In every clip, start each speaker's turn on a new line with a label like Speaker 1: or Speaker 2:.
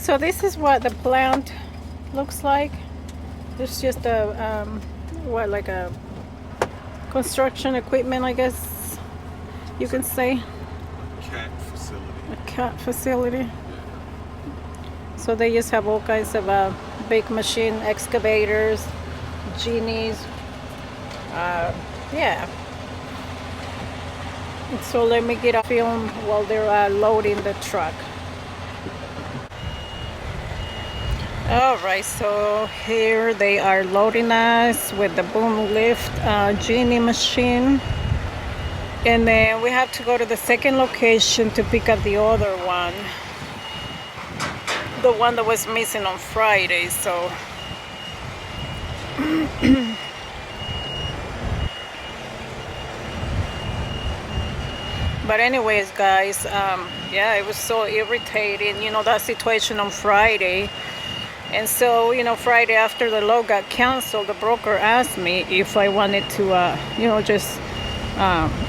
Speaker 1: So this is what the plant looks like. It's just a like a construction equipment, I guess you can say.
Speaker 2: Cat facility.
Speaker 1: A cat facility. So they just have all kinds of big machine excavators, genies. Yeah. So let me get a film while they're loading the truck. Alright, so here they are loading us with the boom lift genie machine. And then we have to go to the second location to pick up the other one. The one that was missing on Friday, so. But anyways, guys, yeah, it was so irritating, you know, that situation on Friday. And so, you know, Friday after the load got canceled, the broker asked me if I wanted to, you know, just,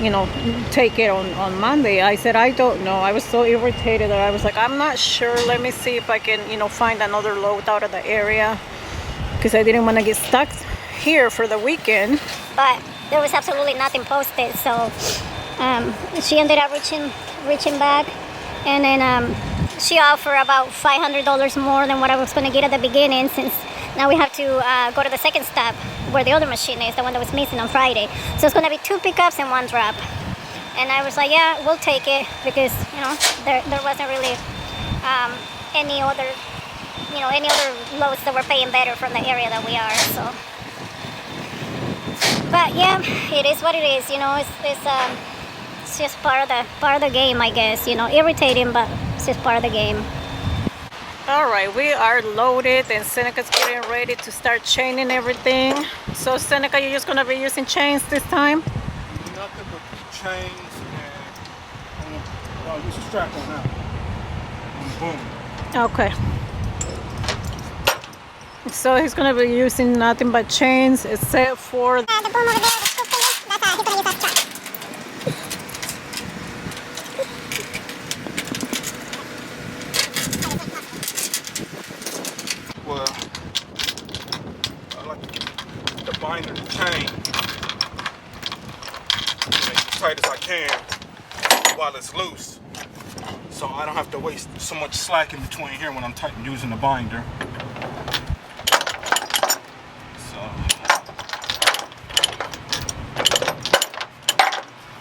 Speaker 1: you know, take it on Monday. I said, I don't know. I was so irritated that I was like, I'm not sure. Let me see if I can, you know, find another load out of the area. Because I didn't want to get stuck here for the weekend.
Speaker 3: But there was absolutely nothing posted. So she ended up reaching back. And then she offered about $500 more than what I was going to get at the beginning, since now we have to go to the second stop where the other machine is, the one that was missing on Friday. So it's going to be 2 pickups and 1 drop. And I was like, yeah, we'll take it, because, you know, there wasn't really any other loads that were paying better from the area that we are. So, but yeah, it is what it is. You know, it's just part of the game, I guess. You know, irritating, but it's just part of the game.
Speaker 1: Alright, we are loaded and Seneca's getting ready to start chaining everything. So Seneca, you're just going to be using chains this time?
Speaker 2: Nothing but chains and I'll use a strap on that. Boom.
Speaker 1: Okay. So he's going to be using nothing but chains except for
Speaker 3: The boom over there, the scoop thing, that's he's going to use that strap.
Speaker 2: Well, I like the binder, the chain, make it as tight as I can while it's loose, so I don't have to waste so much slack in between here when I'm using the binder. So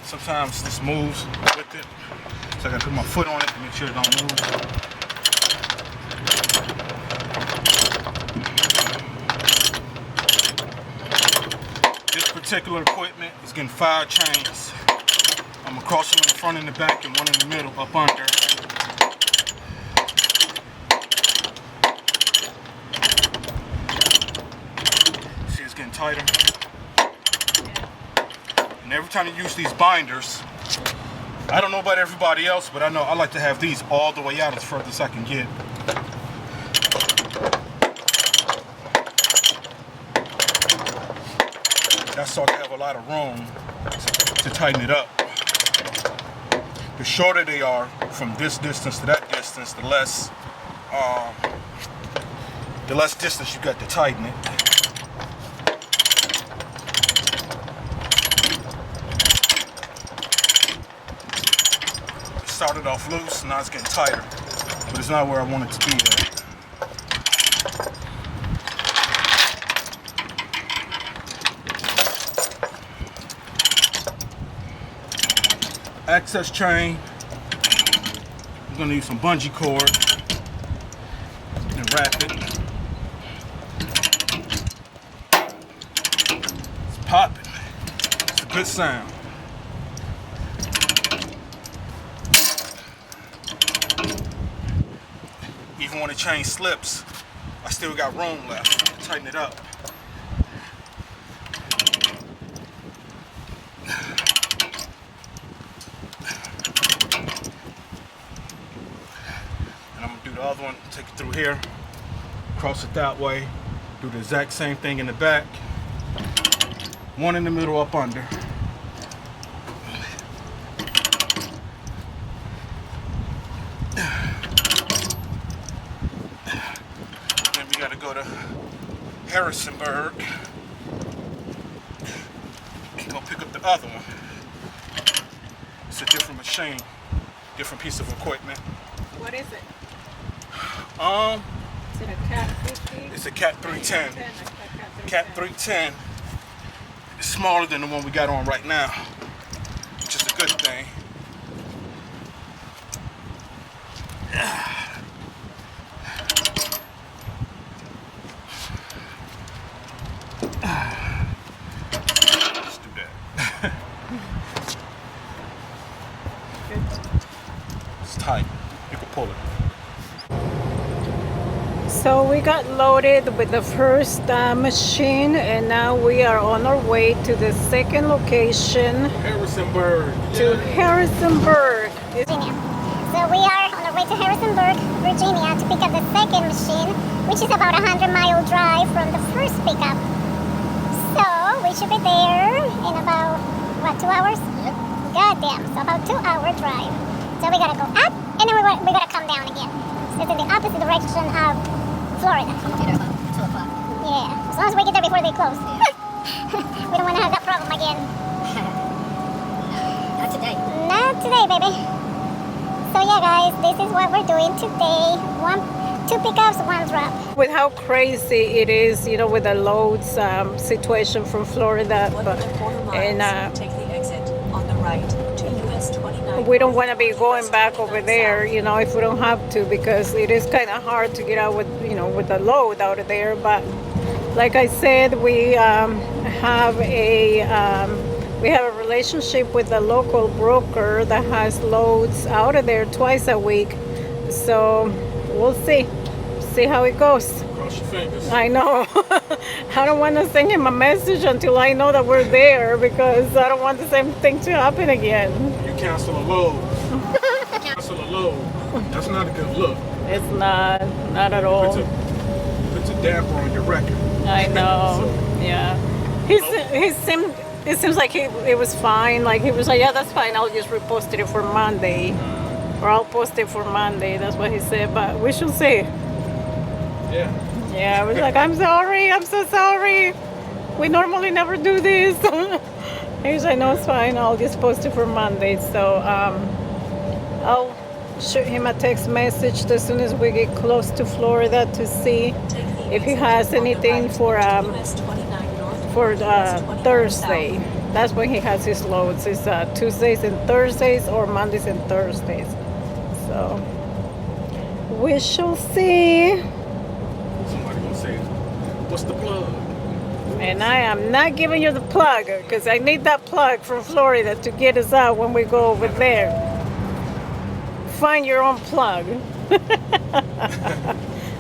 Speaker 2: sometimes this moves with it, so I gotta put my foot on it to make sure it don't move. Particular equipment is getting 5 chains. I'm gonna cross them in the front and the back and one in the middle up under. See, it's getting tighter. And every time you use these binders, I don't know about everybody else, but I know I like to have these all the way out as far as I can get. That's so I can have a lot of room to tighten it up. The shorter they are from this distance to that distance, the less distance you got to tighten it. It started off loose, now it's getting tighter, but it's not where I want it to be at. Access chain. I'm gonna use some bungee cord and wrap it. It's popping. It's a good sound. Even when the chain slips, I still got room left to tighten it up. The other one, take it through here, cross it that way, do the exact same thing in the back, one in the middle up under. go to Harrisonburg and go pick up the other one. It's a different machine, different piece of equipment.
Speaker 1: What is it? Is it a Cat 50?
Speaker 2: It's a Cat 310. Cat 310 is smaller than the one we got on right now, which is a good thing. Let's do that. It's tight. You can pull it.
Speaker 1: So we got loaded with the first machine, and now we are on our way to the second location,
Speaker 2: Harrisonburg.
Speaker 1: to Harrisonburg.
Speaker 3: Virginia. So we are on our way to Harrisonburg, Virginia to pick up the second machine, which is about a 100-mile drive from the first pickup. So we should be there in about, what, 2 hours? Yep. Goddamn, so about 2-hour drive. So we gotta go up, and then we gotta come down again. So it's in the opposite direction of Florida.
Speaker 4: We'll be there about 2 o'clock.
Speaker 3: Yeah, as long as we get there before they close. We don't want to have that problem again.
Speaker 4: Not today.
Speaker 3: Not today, baby. So yeah, guys, this is what we're doing today. 2 pickups, 1 drop.
Speaker 1: With how crazy it is, you know, with the loads situation from Florida, and
Speaker 5: take the exit on the right to US 29.
Speaker 1: we don't want to be going back over there, you know, if we don't have to, because it is kind of hard to get out with, you know, with the load out of there. But like I said, we have a relationship with a local broker that has loads out of there twice a week. So we'll see how it goes.
Speaker 2: Cross your fingers.
Speaker 1: I know. I don't want to send him a message until I know that we're there, because I don't want the same thing to happen again.
Speaker 2: You cancel a load. Cancel a load. That's not a good look.
Speaker 1: It's not at all.
Speaker 2: Puts a damper on your record.
Speaker 1: I know. Yeah. It seems like it was fine. Like he was like, yeah, that's fine. I'll just repost it for Monday, or I'll post it for Monday. That's what he said. But we shall see.
Speaker 2: Yeah.
Speaker 1: Yeah, I was like, I'm sorry, I'm so sorry. We normally never do this. He was like, no, it's fine. I'll just post it for Monday. So I'll shoot him a text message as soon as we get close to Florida to see if he has anything for Thursday. That's when he has his loads. It's Tuesdays and Thursdays, or Mondays and Thursdays. So we shall see.
Speaker 2: Somebody gonna say, what's the plug?
Speaker 1: And I am not giving you the plug, because I need that plug from Florida to get us out when we go over there. Find your own plug.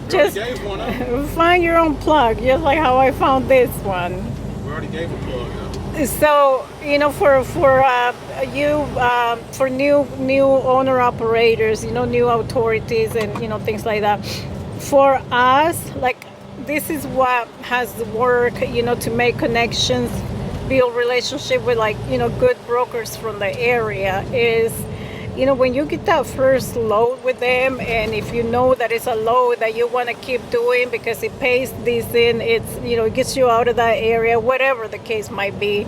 Speaker 1: Just
Speaker 2: gave one up.
Speaker 1: find your own plug, just like how I found this one.
Speaker 2: We already gave a plug up.
Speaker 1: So, you know, for new owner operators, you know, new authorities, and you know, things like that. For us, like, this is what has worked, you know, to make connections, build relationship with, like, you know, good brokers from the area, is, you know, when you get that first load with them, and if you know that it's a load that you want to keep doing because it pays decent, it's, you know, it gets you out of that area, whatever the case might be,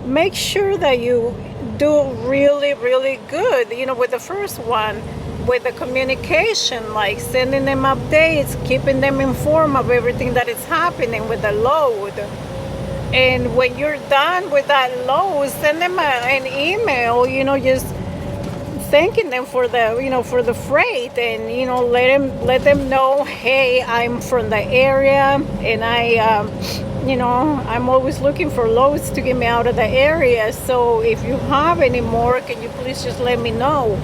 Speaker 1: make sure that you do really, really good, you know, with the first one, with the communication, like sending them updates, keeping them informed of everything that is happening with the load. And when you're done with that load, send them an email, you know, just thanking them for the, you know, for the freight, and you know, let them know, hey, I'm from the area, and I you know, I'm always looking for loads to get me out of the area, so if you have any more, can you please just let me know?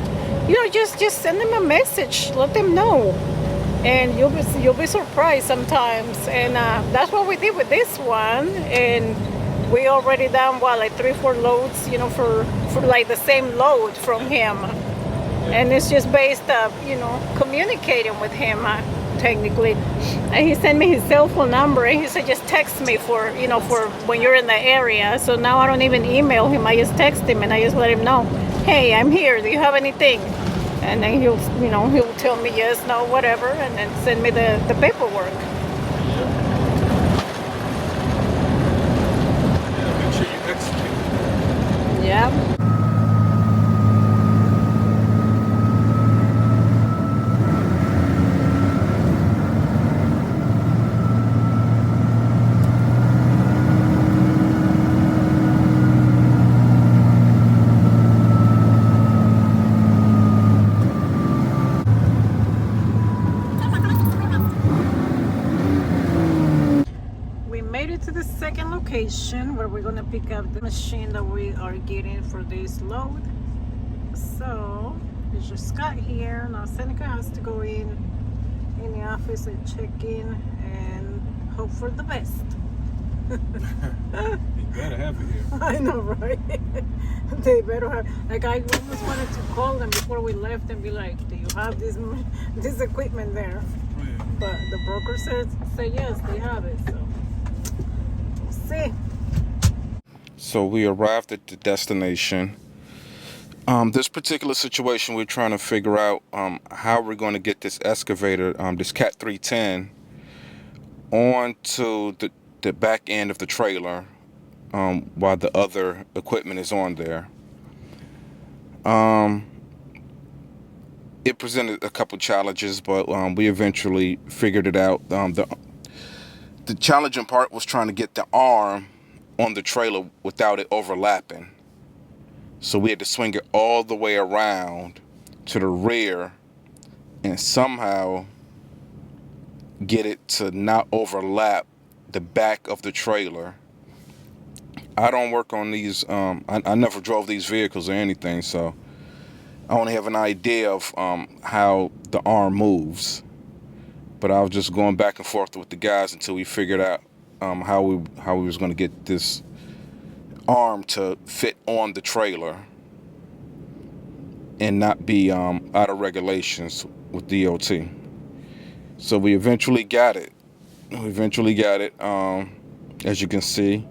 Speaker 1: You know, just send them a message, let them know, and you'll be surprised sometimes. And that's what we did with this one, and we already done like 3-4 loads, you know, for like the same load from him, and it's just based up, you know, communicating with him technically. And he sent me his cell phone number, and he said just text me for, you know, for when you're in the area. So now I don't even email him, I just text him and I just let him know, hey, I'm here, do you have anything? And then he'll tell me yes, no, whatever, and then send me the paperwork.
Speaker 2: Yeah, make sure you execute.
Speaker 1: Yeah. We made it to the second location where we're gonna pick up the machine that we are getting for this load. So we just got here. Now Seneca has to go in the office and check in and hope for the best.
Speaker 2: You better have it here.
Speaker 1: I know, right? They better have. Like, I almost wanted to call them before we left and be like, "Do you have this equipment there?"
Speaker 2: Yeah.
Speaker 1: But the broker said yes, they have it. So we'll see.
Speaker 2: So we arrived at the destination. This particular situation, we're trying to figure out how we're going to get this excavator, this Cat 310, onto the back end of the trailer while the other equipment is on there. It presented a couple challenges, but we eventually figured it out. The challenging part was trying to get the arm on the trailer without it overlapping. So we had to swing it all the way around to the rear and somehow get it to not overlap the back of the trailer. I don't work on these, I never drove these vehicles or anything, so I only have an idea of how the arm moves. But I was just going back and forth with the guys until we figured out how we was going to get this arm to fit on the trailer and not be out of regulations with DOT. So we eventually got it. As you can see,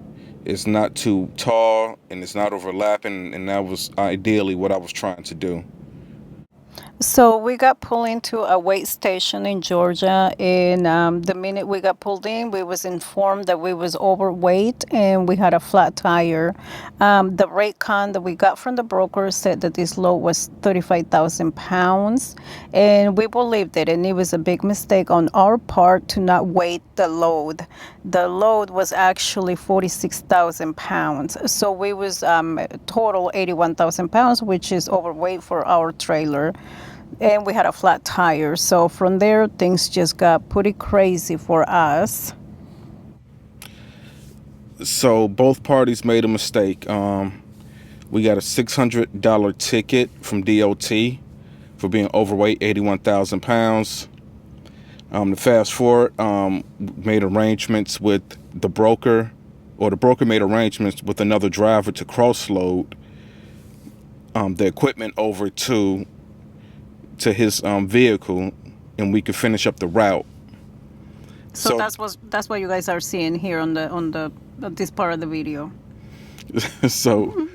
Speaker 2: it's not too tall and it's not overlapping, and that was ideally what I was trying to do.
Speaker 1: So we got pulled into a weigh station in Georgia, and the minute we got pulled in, we was informed that we was overweight and we had a flat tire. The rate con that we got from the broker said that this load was 35,000 pounds, and we believed it, and it was a big mistake on our part to not weight the load. The load was actually 46,000 pounds, so we was total 81,000 pounds, which is overweight for our trailer. And we had a flat tire. So from there, things just got pretty crazy for us.
Speaker 2: So both parties made a mistake. We got a $600 ticket from DOT for being overweight, 81,000 pounds. To fast forward, made arrangements with the broker, or the broker made arrangements with another driver to cross-load the equipment over to his vehicle, and we could finish up the route.
Speaker 1: So that's what you guys are seeing here on the this part of the video.
Speaker 2: So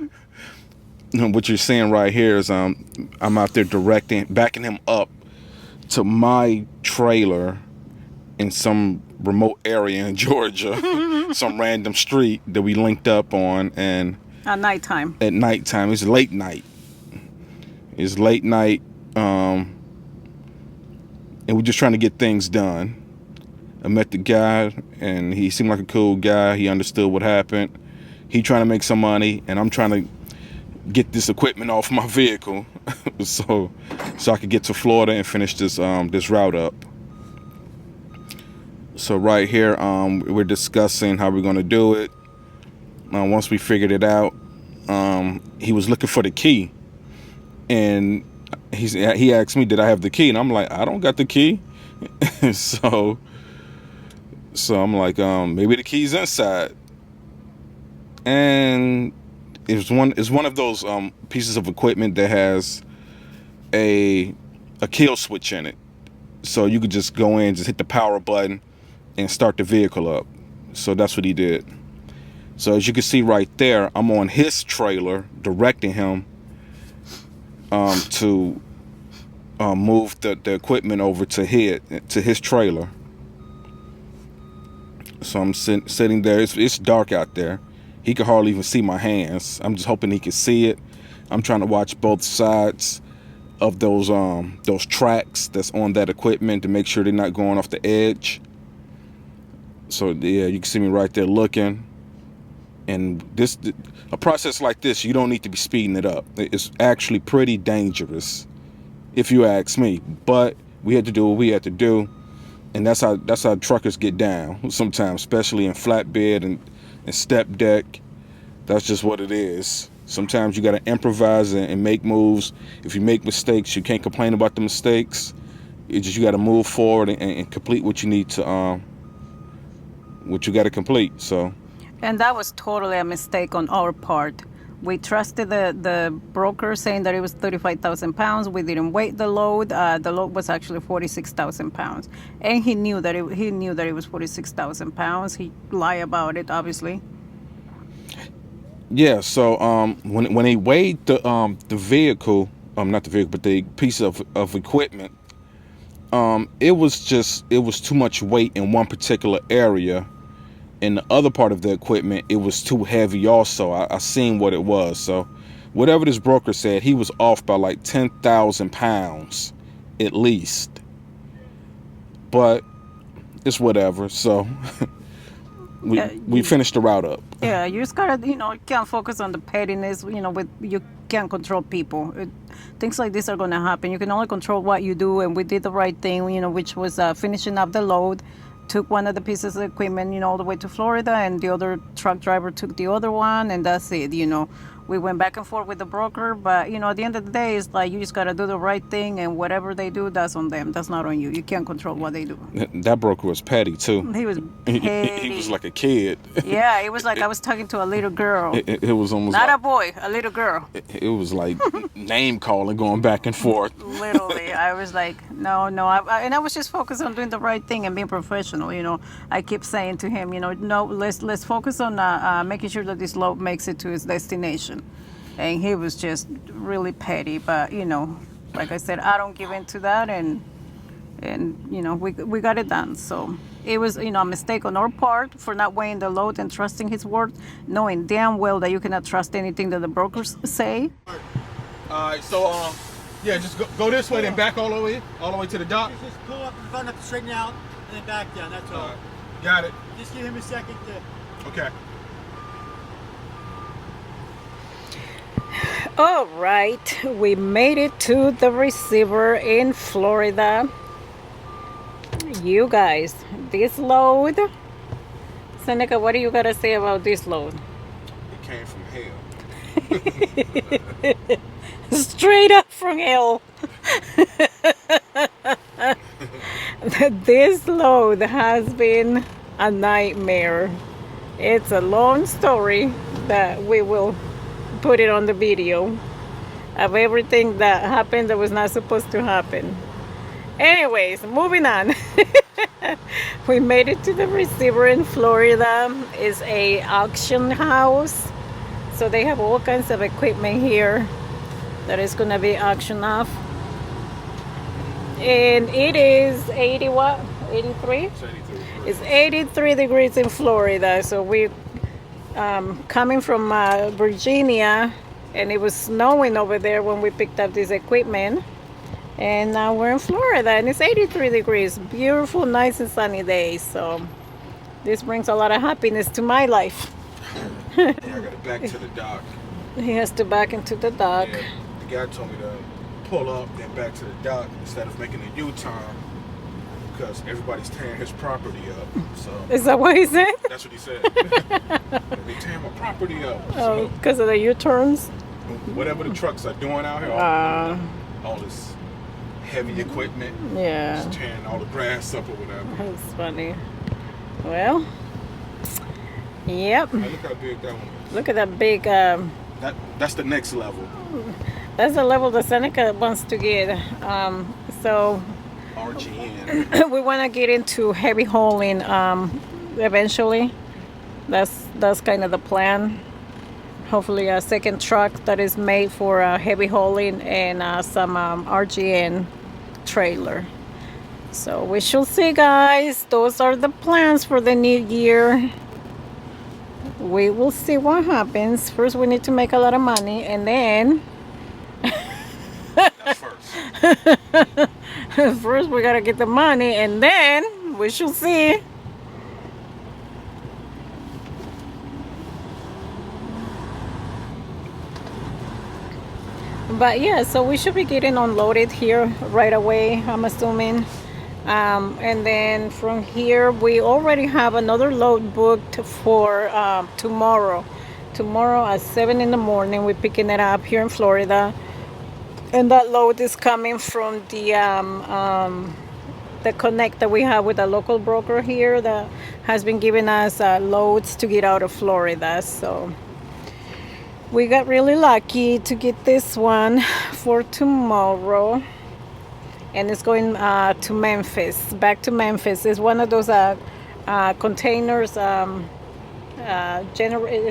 Speaker 2: what you're seeing right here is I'm out there backing him up to my trailer in some remote area in Georgia, some random street that we linked up on, and
Speaker 1: At nighttime.
Speaker 2: It's late night. And we're just trying to get things done. I met the guy, and he seemed like a cool guy. He understood what happened. He trying to make some money, and I'm trying to get this equipment off my vehicle so I could get to Florida and finish this route up. So right here, we're discussing how we're going to do it. Once we figured it out, he was looking for the key, and he asked me, did I have the key? And I'm like, I don't got the key. so I'm like, maybe the key's inside. And it's one of those pieces of equipment that has a kill switch in it. So you could just go in, just hit the power button and start the vehicle up. So that's what he did. So as you can see right there, I'm on his trailer directing him to move the equipment over to his trailer. So I'm sitting there. It's dark out there. He could hardly even see my hands. I'm just hoping he could see it. I'm trying to watch both sides of those tracks that's on that equipment to make sure they're not going off the edge. So yeah, you can see me right there looking. And a process like this, you don't need to be speeding it up. It's actually pretty dangerous, if you ask me. But we had to do what we had to do, and that's how truckers get down sometimes, especially in flatbed and step deck. That's just what it is. Sometimes you got to improvise and make moves. If you make mistakes, you can't complain about the mistakes. You got to move forward and complete what you need to what you got to complete. So.
Speaker 1: And that was totally a mistake on our part. We trusted the broker saying that it was 35,000 pounds. We didn't weigh the load. The load was actually 46,000 pounds, and he knew that it was 46,000 pounds. He lied about it, obviously.
Speaker 2: Yeah. So when he weighed the vehicle, not the vehicle, but the piece of equipment, it was too much weight in one particular area. In the other part of the equipment, it was too heavy also. I seen what it was. So whatever this broker said, he was off by like 10,000 pounds at least. But it's whatever. So we finished the route up.
Speaker 1: Yeah, you just gotta, you can't focus on the pettiness. You can't control people. Things like this are gonna happen. You can only control what you do, and we did the right thing, which was finishing up the load. Took one of the pieces of equipment, all the way to Florida, and the other truck driver took the other one, and that's it. We went back and forth with the broker, but at the end of the day, it's like you just gotta do the right thing, and whatever they do, that's on them. That's not on you. You can't control what they do.
Speaker 2: That broker was petty too.
Speaker 1: He was petty.
Speaker 2: He was like a kid.
Speaker 1: Yeah, it was like I was talking to a little girl.
Speaker 2: It was almost
Speaker 1: not
Speaker 2: like,
Speaker 1: a boy, a little girl.
Speaker 2: It was like name calling, going back and forth.
Speaker 1: Literally, I was like, no, and I was just focused on doing the right thing and being professional. I keep saying to him, no, let's focus on making sure that this load makes it to its destination. And he was just really petty, but like I said, I don't give in to that, and we got it done. So it was a mistake on our part for not weighing the load and trusting his word, knowing damn well that you cannot trust anything that the brokers say.
Speaker 4: All right, so yeah, just go this way, then back all the way to the dock.
Speaker 6: Just pull up in front up, straighten out, and then back down. That's all.
Speaker 4: Got it.
Speaker 6: Just give him a second to.
Speaker 4: Okay.
Speaker 1: All right, we made it to the receiver in Florida. You guys, this load. Seneca, what do you gotta say about this load?
Speaker 2: It came from hell.
Speaker 1: Straight up from hell. This load has been a nightmare. It's a long story that we will put it on the video of everything that happened that was not supposed to happen. Anyways, moving on. We made it to the receiver in Florida. It's a auction house, so they have all kinds of equipment here that is going to be auctioned off. And it is 80 what? 83?
Speaker 2: It's 83.
Speaker 1: It's 83 degrees in Florida. So we coming from Virginia, and it was snowing over there when we picked up this equipment. And now we're in Florida, and it's 83 degrees. Beautiful, nice and sunny days. So this brings a lot of happiness to my life.
Speaker 2: Yeah, I got to back to the dock.
Speaker 1: He has to back into the dock.
Speaker 2: Yeah, the guy told me to pull up, then back to the dock instead of making a U-turn because everybody's tearing his property up. So
Speaker 1: Is that what he said?
Speaker 2: that's what he said. They tearing my property up.
Speaker 1: Oh,
Speaker 2: So
Speaker 1: because of the U-turns?
Speaker 2: whatever the trucks are doing out here, all this heavy equipment,
Speaker 1: Yeah.
Speaker 2: just tearing all the grass up or whatever.
Speaker 1: That's funny. Well, yep.
Speaker 2: Hey, look how big that one is.
Speaker 1: Look at that big,
Speaker 2: That's the next level.
Speaker 1: that's the level that Seneca wants to get. So
Speaker 2: RGN.
Speaker 1: we want to get into heavy hauling eventually. That's kind of the plan. Hopefully a second truck that is made for heavy hauling and some RGN trailer. So we shall see, guys. Those are the plans for the new year. We will see what happens. First, we need to make a lot of money, and then
Speaker 4: That's first.
Speaker 1: first we gotta get the money, and then we shall see. But yeah, so we should be getting unloaded here right away, I'm assuming. And then from here, we already have another load booked for tomorrow. Tomorrow at 7 in the morning, we're picking it up here in Florida. And that load is coming from the connect that we have with a local broker here that has been giving us loads to get out of Florida. So we got really lucky to get this one for tomorrow, and it's going to Memphis, back to Memphis. It's one of those containers. Is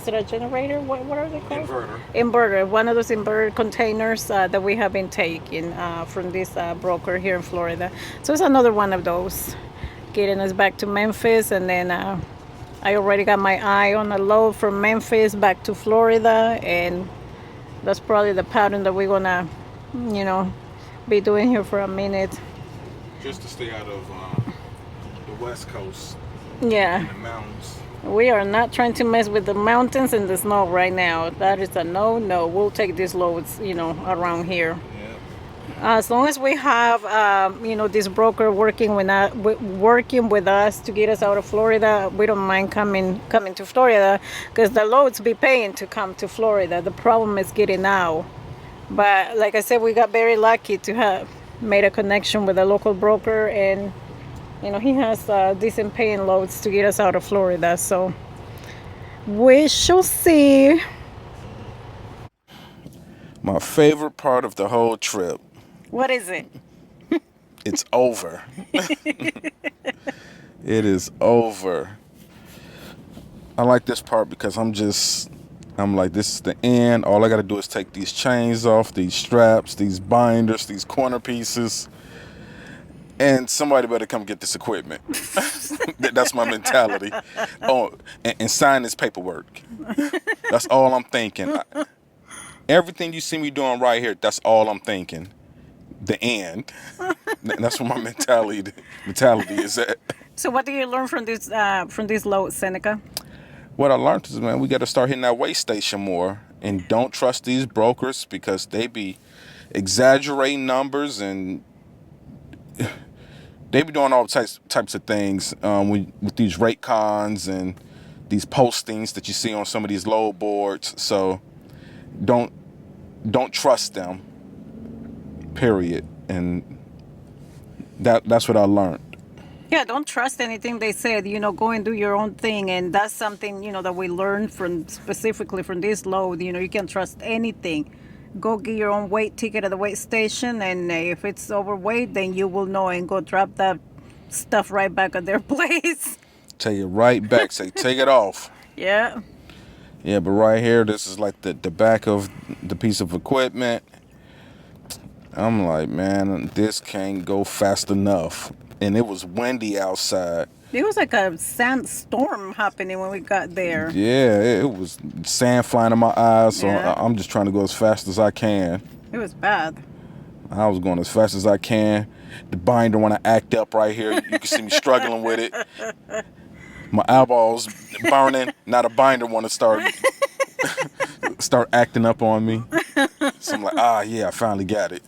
Speaker 1: it a generator? What are they called?
Speaker 4: Inverter.
Speaker 1: Inverter. One of those inverter containers that we have been taking from this broker here in Florida. So it's another one of those, getting us back to Memphis, and then I already got my eye on a load from Memphis back to Florida, and that's probably the pattern that we're gonna, be doing here for a minute.
Speaker 4: Just to stay out of the West Coast
Speaker 1: Yeah,
Speaker 4: and the mountains.
Speaker 1: we are not trying to mess with the mountains and the snow right now. That is a no. We'll take these loads, around here.
Speaker 4: Yeah.
Speaker 1: As long as we have, this broker working with us to get us out of Florida, we don't mind coming to Florida, because the loads be paying to come to Florida. The problem is getting out. But like I said, we got very lucky to have made a connection with a local broker, and he has decent paying loads to get us out of Florida. So we shall see.
Speaker 2: My favorite part of the whole trip.
Speaker 1: What is it?
Speaker 2: It's over. It is over. I like this part because I'm like, this is the end. All I got to do is take these chains off, these straps, these binders, these corner pieces, and somebody better come get this equipment. That's my mentality. Oh, and sign this paperwork. That's all I'm thinking. Everything you see me doing right here, that's all I'm thinking. The end. That's what my mentality is at.
Speaker 1: So what do you learn from this load, Seneca?
Speaker 2: What I learned is, man, we got to start hitting that weigh station more, and don't trust these brokers, because they be exaggerating numbers, and they be doing all types of things with these rate cons and these postings that you see on some of these load boards. So don't trust them, period. And that's what I learned.
Speaker 1: Yeah, don't trust anything they said. Go and do your own thing, and that's something that we learned specifically from this load. You can't trust anything. Go get your own weight ticket at the weight station, and if it's overweight, then you will know, and go drop that stuff right back at their place.
Speaker 2: Take it right back. Say, take it off.
Speaker 1: Yeah.
Speaker 2: Yeah, but right here, this is like the back of the piece of equipment. I'm like, man, this can't go fast enough. And it was windy outside.
Speaker 1: It was like a sandstorm happening when we got there.
Speaker 2: Yeah, it was sand flying in my eyes, so
Speaker 1: Yeah.
Speaker 2: I'm just trying to go as fast as I can.
Speaker 1: It was bad.
Speaker 2: I was going as fast as I can. The binder, when I act up right here, you can see me struggling with it. My eyeballs burning. Now the binder want to start acting up on me. So I'm like, yeah, I finally got it.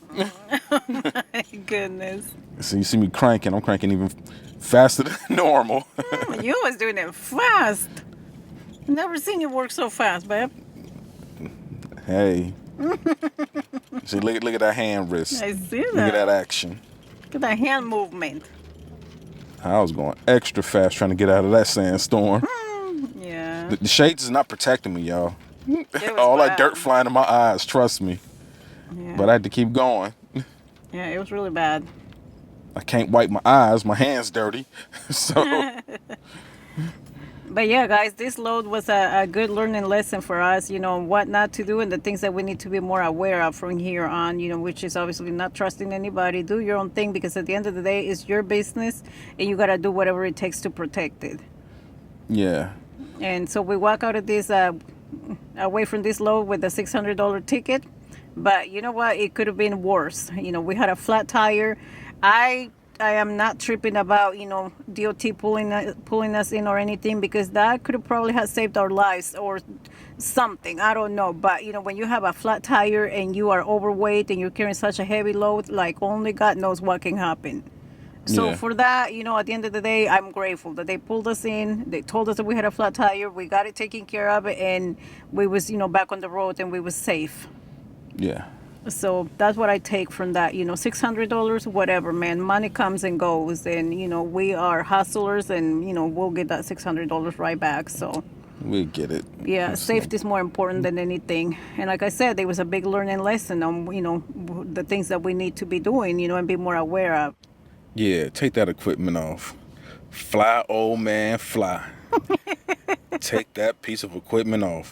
Speaker 1: My goodness.
Speaker 2: So you see me cranking. I'm cranking even faster than normal.
Speaker 1: You was doing it fast. Never seen you work so fast, babe.
Speaker 2: Hey. See, look at that hand wrist.
Speaker 1: I see that.
Speaker 2: Look at that action.
Speaker 1: Look at that hand movement.
Speaker 2: I was going extra fast trying to get out of that sandstorm.
Speaker 1: Yeah.
Speaker 2: The shades is not protecting me, y'all.
Speaker 1: It was
Speaker 2: All that
Speaker 1: bad.
Speaker 2: dirt flying in my eyes, trust me.
Speaker 1: Yeah.
Speaker 2: But I had to keep going.
Speaker 1: Yeah, it was really bad.
Speaker 2: I can't wipe my eyes. My hand's dirty. So
Speaker 1: But yeah, guys, this load was a good learning lesson for us, what not to do and the things that we need to be more aware of from here on, which is obviously not trusting anybody. Do your own thing because at the end of the day, it's your business and you got to do whatever it takes to protect it.
Speaker 2: Yeah.
Speaker 1: And so we walk out of this, away from this load with a $600 ticket. But you know what? It could have been worse. We had a flat tire. I am not tripping about DOT pulling us in or anything because that could have probably have saved our lives or something. I don't know. But when you have a flat tire and you are overweight and you're carrying such a heavy load, like only God knows what can happen. So
Speaker 2: Yeah.
Speaker 1: for that, at the end of the day, I'm grateful that they pulled us in. They told us that we had a flat tire. We got it taken care of, and we was back on the road and we was safe.
Speaker 2: Yeah.
Speaker 1: So that's what I take from that. $600, whatever, man. Money comes and goes, and we are hustlers, and we'll get that $600 right back. So
Speaker 2: We get it.
Speaker 1: yeah,
Speaker 2: That's
Speaker 1: safety is more important than anything. And like I said, there was a big learning lesson on the things that we need to be doing, and be more aware of.
Speaker 2: Yeah, take that equipment off. Fly, old man, fly. Take that piece of equipment off.